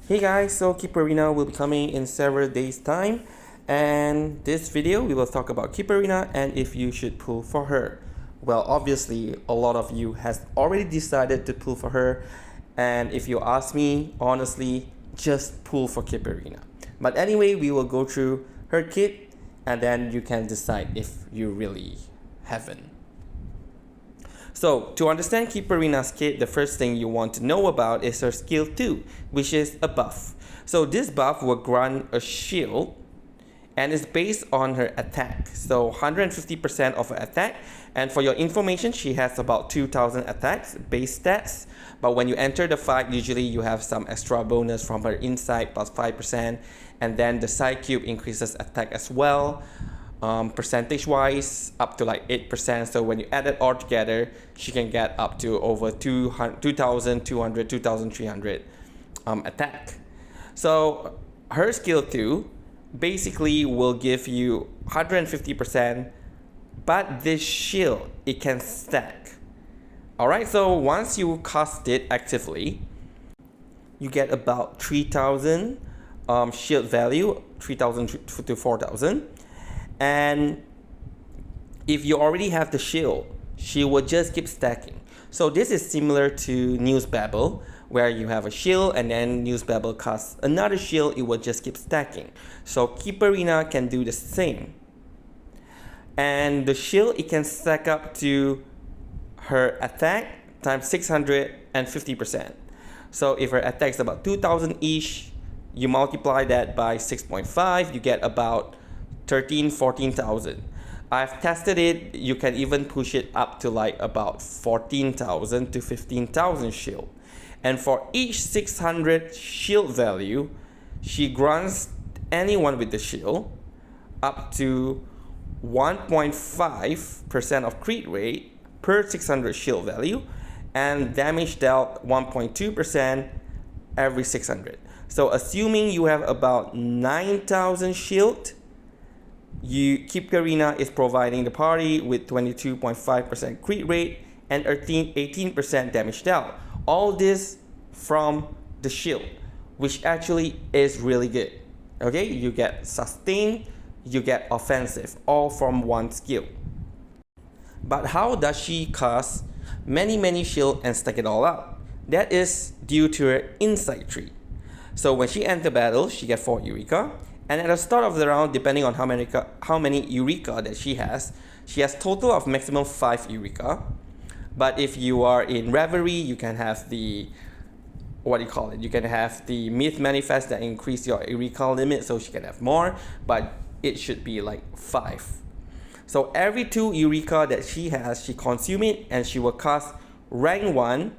Hey guys, so Kiperina will be coming in several days time, and this video we will talk about Kiperina and if you should pull for her. Well, obviously a lot of you has already decided to pull for her, and if you ask me, honestly, just pull for Kiperina. But anyway, we will go through her kit and then you can decide if you really haven't. So, to understand Kiperina's kit, the first thing you want to know about is her skill 2, which is a buff. So this buff will grant a shield and is based on her attack. So 150% of her attack, and for your information, she has about 2000 attacks, base stats. But when you enter the fight, usually you have some extra bonus from her insight plus 5%, and then the Psychube increases attack as well. Percentage wise up to like 8%, so when you add it all together she can get up to over 2200 2300 attack. So her skill 2 basically will give you 150%, but this shield it can stack. Alright, so once you cast it actively you get about 3000 shield value, 3000 to 4000. And if you already have the shield, she will just keep stacking. So this is similar to News Babble, where you have a shield and then News Babble casts another shield, it will just keep stacking. So Kiperina can do the same. And the shield, it can stack up to her attack times 650%. So if her attack is about 2000 each, you multiply that by 6.5, you get about 14,000. I've tested it, you can even push it up to like about 14,000 to 15,000 shield. And for each 600 shield value, she grants anyone with the shield up to 1.5% of crit rate per 600 shield value, and damage dealt 1.2% every 600. So assuming you have about 9,000 shield, Kiperina is providing the party with 22.5% crit rate and 18% damage dealt. All this from the shield, which actually is really good. Okay, you get sustain, you get offensive, all from one skill. But how does she cast many shield and stack it all up? That is due to her insight tree. So when she enters battle, she gets 4 Eureka. And at the start of the round, depending on how many Eureka that she has total of maximum 5 Eureka. But if you are in Reverie, you can have the, you can have the Myth Manifest that increase your Eureka limit, so she can have more, but it should be like 5. So every 2 Eureka that she has, she consume it and she will cast rank 1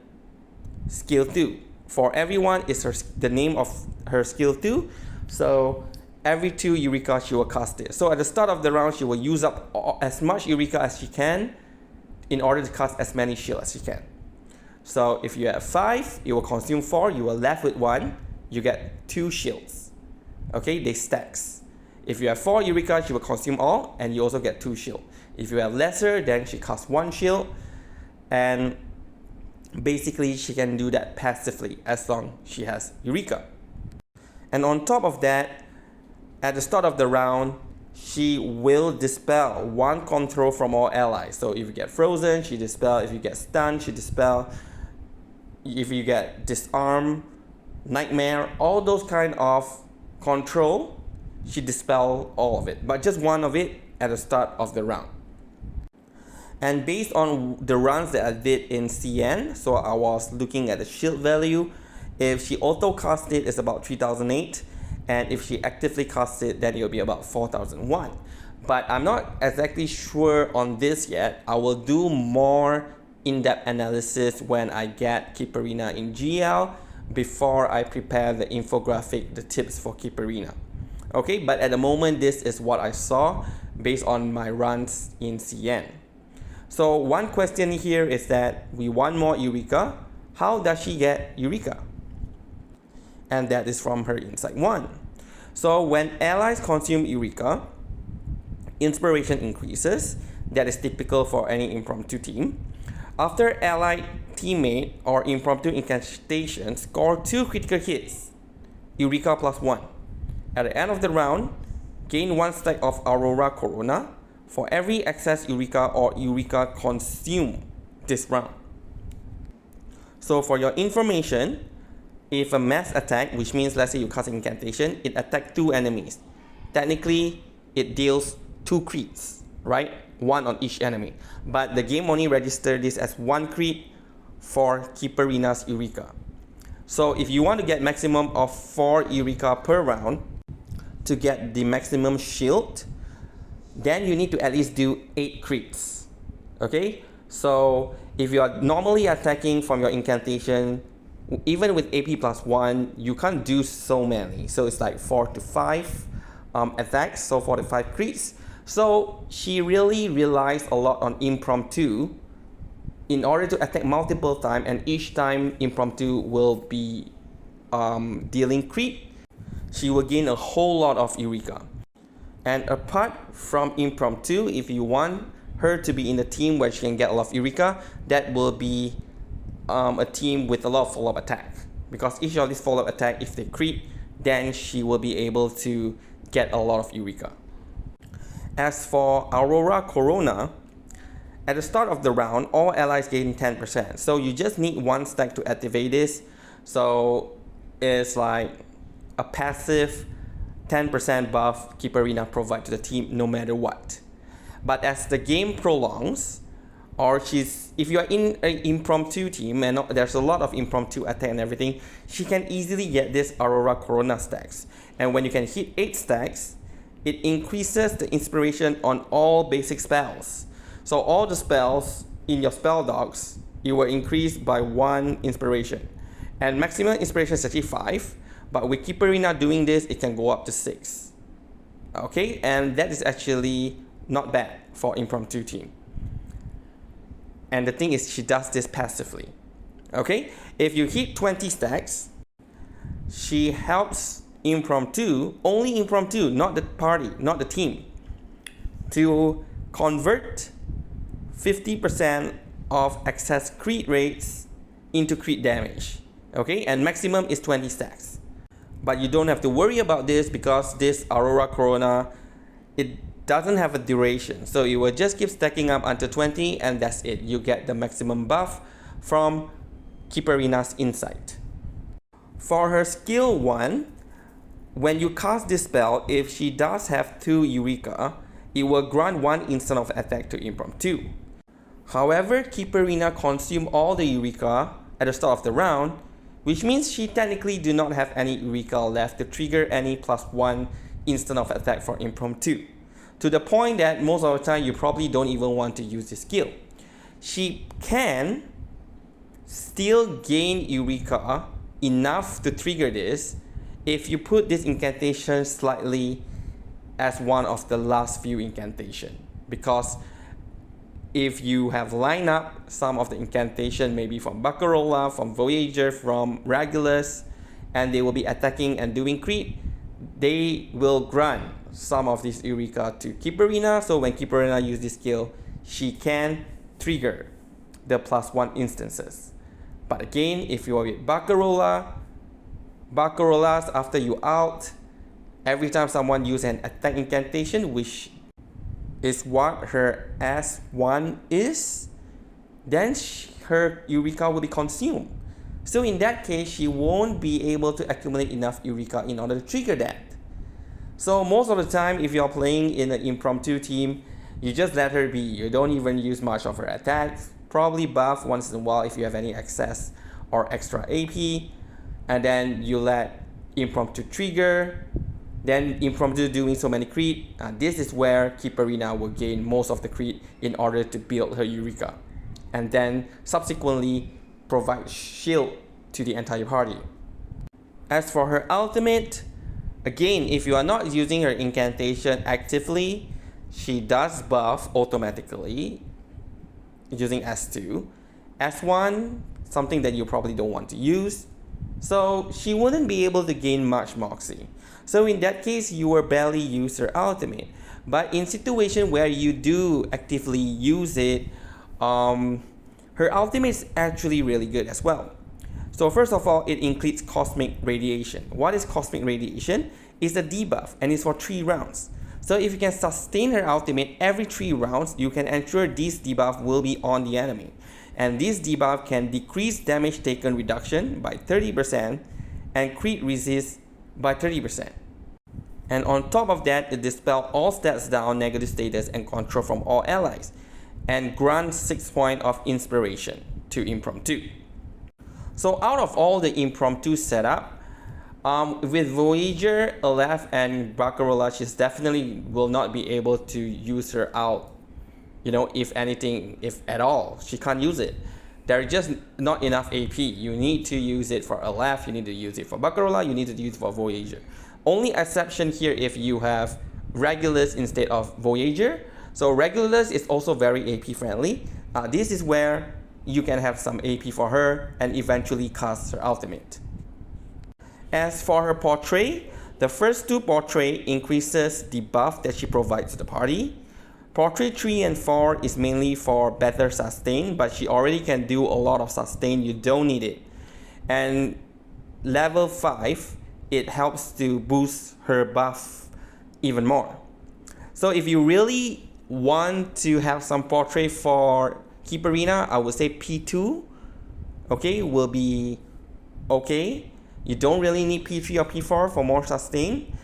skill 2. For everyone is the name of her skill 2. So every 2 Eureka she will cast it. So at the start of the round she will use up as much Eureka as she can in order to cast as many shield as she can. So if you have 5, you will consume 4, you are left with 1, you get 2 shields. Okay, they stacks. If you have 4 Eureka, she will consume all and you also get 2 shield. If you have lesser, then she casts 1 shield, and basically she can do that passively as long as she has Eureka. And on top of that, at the start of the round, she will dispel 1 control from all allies. So if you get frozen, she dispel. If you get stunned, she dispel. If you get disarm, nightmare, all those kind of control, she dispel all of it. But just 1 of it at the start of the round. And based on the runs that I did in CN, so I was looking at the shield value. If she auto cast it, it's about 3008. And if she actively casts it, then it'll be about 4001. But I'm not exactly sure on this yet. I will do more in-depth analysis when I get Kiperina in GL before I prepare the infographic, the tips for Kiperina. Okay, but at the moment, this is what I saw based on my runs in CN. So one question here is that we want more Eureka. How does she get Eureka? And that is from her Insight 1. So when allies consume Eureka, inspiration increases. That is typical for any impromptu team. After allied teammate or impromptu incantation score 2 critical hits, Eureka +1. At the end of the round, gain 1 stack of Aurora Corona for every excess Eureka or Eureka consumed this round. So for your information, if a mass attack, which means let's say you cast an incantation, it attacks 2 enemies. Technically, it deals 2 crits, right? 1 on each enemy. But the game only registers this as 1 crit for Kiperina's Eureka. So if you want to get maximum of 4 Eureka per round to get the maximum shield, then you need to at least do 8 crits. Okay? So if you are normally attacking from your incantation, even with AP +1, you can't do so many. So it's like 4 to 5 attacks, so 4 to 5 crits. So she really relies a lot on impromptu in order to attack multiple times, and each time impromptu will be dealing crit, she will gain a whole lot of Eureka. And apart from impromptu, if you want her to be in a team where she can get a lot of Eureka, that will be a team with a lot of follow-up attack. Because each of these follow-up attack, if they crit, then she will be able to get a lot of Eureka. As for Aurora Corona, at the start of the round, all allies gain 10%. So you just need 1 stack to activate this. So it's like a passive 10% buff Kiperina provides to the team no matter what. But as the game prolongs, or if you are in an impromptu team and there's a lot of impromptu attack and everything, she can easily get this Aurora Corona stacks. And when you can hit 8 stacks, it increases the inspiration on all basic spells. So all the spells in your spell dogs, it will increase by 1 inspiration. And maximum inspiration is actually 5, but with Kiperina doing this, it can go up to 6. Okay, and that is actually not bad for impromptu team. And the thing is, she does this passively. Okay, if you hit 20 stacks, she helps impromptu, only impromptu, not the party, not the team, to convert 50% of excess crit rates into crit damage. Okay, and maximum is 20 stacks. But you don't have to worry about this because this Aurora Corona, it doesn't have a duration. So it will just keep stacking up until 20 and that's it. You get the maximum buff from Kiperina's Insight. For her skill 1, when you cast this spell, if she does have 2 Eureka, it will grant 1 instant of attack to impromptu. However, Kiperina consumed all the Eureka at the start of the round, which means she technically do not have any Eureka left to trigger any +1 instant of attack for impromptu. To the point that most of the time you probably don't even want to use this skill. She can still gain Eureka enough to trigger this if you put this incantation slightly as one of the last few incantation. Because if you have lined up some of the incantation, maybe from Baccarola, from Voyager, from Regulus, and they will be attacking and doing crit, they will grant some of this Eureka to Kiperina. So when Kiperina uses this skill, she can trigger the +1 instances. But again, if you are with Baccarolas, after you out, every time someone uses an attack incantation, which is what her S1 is, then her Eureka will be consumed. So in that case, she won't be able to accumulate enough Eureka in order to trigger that. So most of the time, if you're playing in an impromptu team, you just let her be. You don't even use much of her attacks. Probably buff once in a while if you have any excess or extra AP. And then you let impromptu trigger. Then impromptu doing so many crit. This is where Kiperina will gain most of the crit in order to build her Eureka. And then subsequently provide shield to the entire party. As for her ultimate, again, if you are not using her incantation actively, she does buff automatically using S2. S1, something that you probably don't want to use. So she wouldn't be able to gain much Moxie. So in that case, you will barely use her ultimate. But in situation where you do actively use it, her ultimate is actually really good as well. So first of all, it includes Cosmic Radiation. What is Cosmic Radiation? It's a debuff and it's for 3 rounds. So if you can sustain her ultimate every 3 rounds, you can ensure this debuff will be on the enemy. And this debuff can decrease damage taken reduction by 30% and crit resist by 30%. And on top of that, it dispels all stats down, negative status, and control from all allies, and grants 6 points of inspiration to Impromptu. So out of all the Impromptu setup, with Voyager, Aleph, and Barcarola, she's definitely will not be able to use her out. You know, if anything, if at all, she can't use it. There's just not enough AP. You need to use it for Aleph, you need to use it for Barcarola, you need to use it for Voyager. Only exception here if you have Regulus instead of Voyager. So Regulus is also very AP friendly. This is where you can have some AP for her and eventually cast her ultimate. As for her Portray, the first 2 Portray increases the buff that she provides to the party. Portray 3 and 4 is mainly for better sustain, but she already can do a lot of sustain, you don't need it. And level 5, it helps to boost her buff even more. So if you really want to have some Portray for Kiperina, I would say P2, okay, will be okay. You don't really need P3 or P4 for more sustain,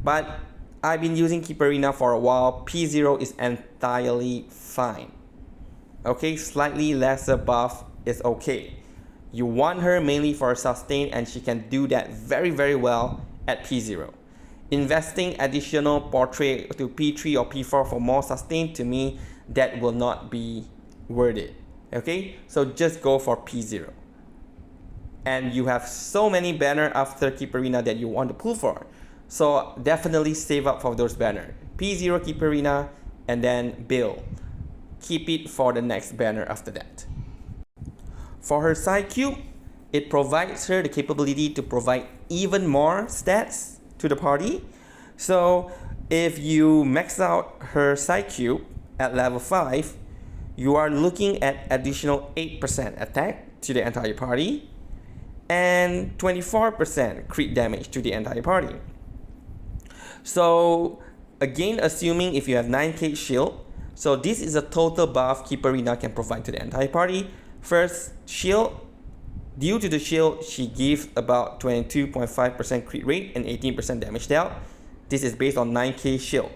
but I've been using Kiperina for a while. P0 is entirely fine. Okay, slightly lesser buff is okay. You want her mainly for sustain, and she can do that very, very well at P0. Investing additional Portray to P3 or P4 for more sustain, to me, that will not be worth it. Okay, so just go for P0. And you have so many banners after Kiperina that you want to pull for. So definitely save up for those banners. P0 Kiperina and then Bill. Keep it for the next banner after that. For her Psychube, it provides her the capability to provide even more stats to the party. So if you max out her Psychube at level 5, you are looking at additional 8% attack to the entire party and 24% crit damage to the entire party. So again, assuming if you have 9k shield, so this is a total buff Kiperina can provide to the entire party. First, shield. Due to the shield, she gives about 22.5% crit rate and 18% damage dealt. This is based on 9k shield.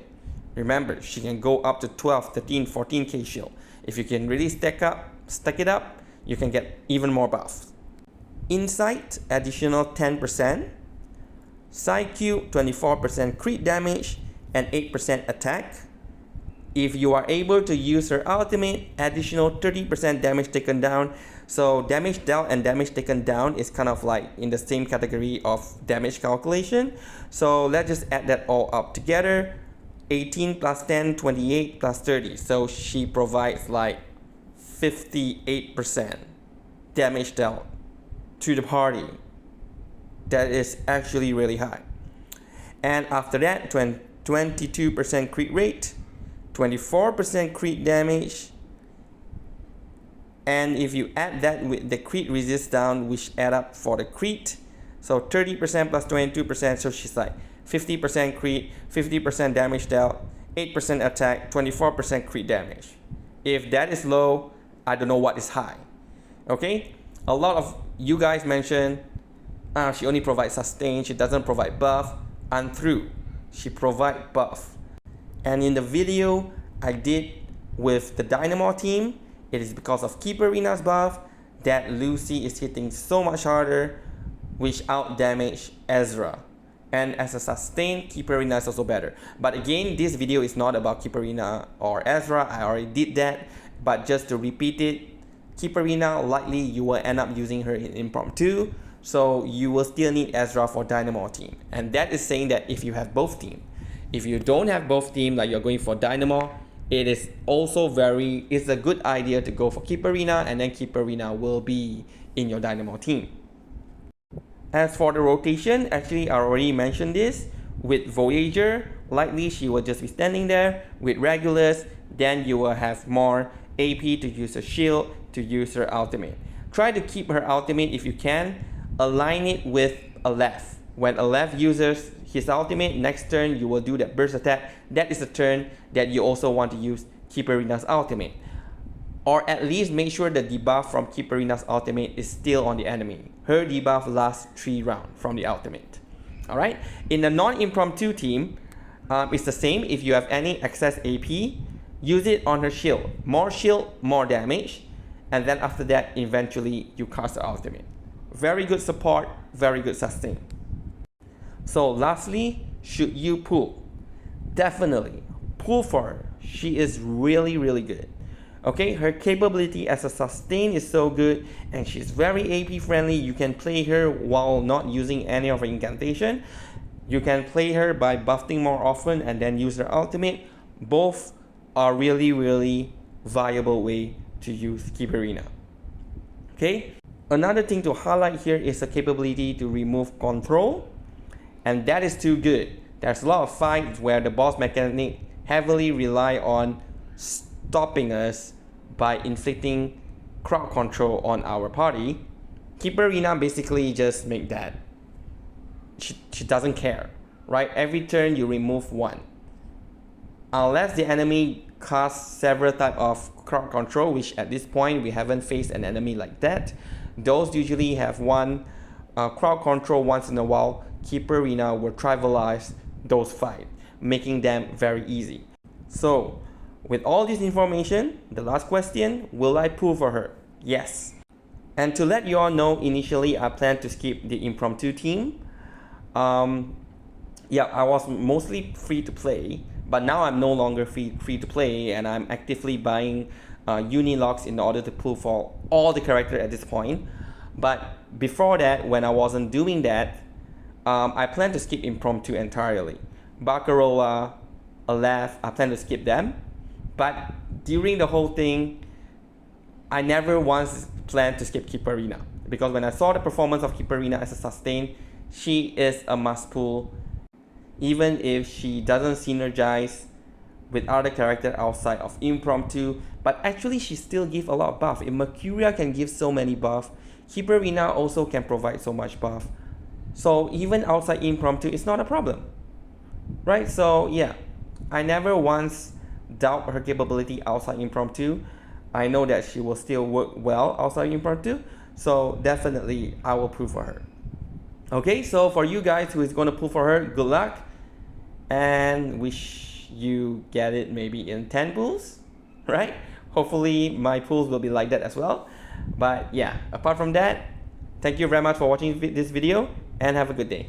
Remember, she can go up to 12, 13, 14k shield. If you can really stack it up, you can get even more buffs. Insight, additional 10%. Psychube, 24% crit damage and 8% attack. If you are able to use her ultimate, additional 30% damage taken down. So damage dealt and damage taken down is kind of like in the same category of damage calculation. So let's just add that all up together. 18 plus 10, 28 plus 30. So she provides like 58% damage dealt to the party. That is actually really high. And after that, 22% crit rate, 24% crit damage, and if you add that with the crit resist down, which add up for the crit, so 30% plus 22%, so she's like 50% crit, 50% damage dealt, 8% attack, 24% crit damage. If that is low, I don't know what is high. Okay, a lot of you guys mentioned she only provides sustain, she doesn't provide buff. Untrue, she provides buff. And in the video I did with the Dynamo team, it is because of Kiperina's buff that Lucy is hitting so much harder, which out damage Ezra. And as a sustain, Kiperina is also better. But again, this video is not about Kiperina or Ezra. I already did that. But just to repeat it, Kiperina, likely you will end up using her in Impromptu. So you will still need Ezra for Dynamo team. And that is saying that if you have both team. If you don't have both team, like you're going for Dynamo, it is also it's a good idea to go for Kiperina, and then Kiperina will be in your Dynamo team. As for the rotation, actually I already mentioned this. With Voyager, likely she will just be standing there. With Regulus, then you will have more AP to use her shield, to use her ultimate. Try to keep her ultimate if you can. Align it with Aleph. When Aleph uses his ultimate, next turn you will do that burst attack. That is the turn that you also want to use Kiperina's ultimate. Or at least make sure the debuff from Kiperina's ultimate is still on the enemy. Her debuff lasts 3 rounds from the ultimate. Alright? In a non-impromptu team, it's the same. If you have any excess AP, use it on her shield. More shield, more damage. And then after that, eventually you cast the ultimate. Very good support, very good sustain. So lastly, should you pull? Definitely pull for her. She is really, really good. Okay, her capability as a sustain is so good, and she's very AP friendly. You can play her while not using any of her incantation. You can play her by buffing more often and then use her ultimate. Both are really, really viable way to use Kiperina. Okay, another thing to highlight here is the capability to remove control, and that is too good. There's a lot of fights where the boss mechanic heavily rely on stopping us by inflicting crowd control on our party. Kiperina basically just make that. She doesn't care, right? Every turn you remove 1. Unless the enemy casts several types of crowd control, which at this point we haven't faced an enemy like that. Those usually have 1 crowd control once in a while. Kiperina will trivialize those fights, making them very easy. So, with all this information, the last question, will I pull for her? Yes. And to let you all know, initially I planned to skip the impromptu team. Yeah, I was mostly free to play, but now I'm no longer free to play, and I'm actively buying Unilocks in order to pull for all the characters at this point. But before that, when I wasn't doing that, I planned to skip impromptu entirely. Barcarola, Aleph, I plan to skip them. But during the whole thing, I never once planned to skip Kiperina, because when I saw the performance of Kiperina as a sustain, she is a must pull, even if she doesn't synergize with other characters outside of impromptu. But actually she still gives a lot of buff. If Mercuria can give so many buff, Kiperina also can provide so much buff. So even outside impromptu, it's not a problem, right? So yeah, I never once doubt her capability outside impromptu. I know that she will still work well outside impromptu, so definitely I will pull for her. Okay, so for you guys who is going to pull for her, good luck, and wish you get it maybe in 10 pulls, right? Hopefully my pulls will be like that as well. But yeah, apart from that, thank you very much for watching this video, and have a good day.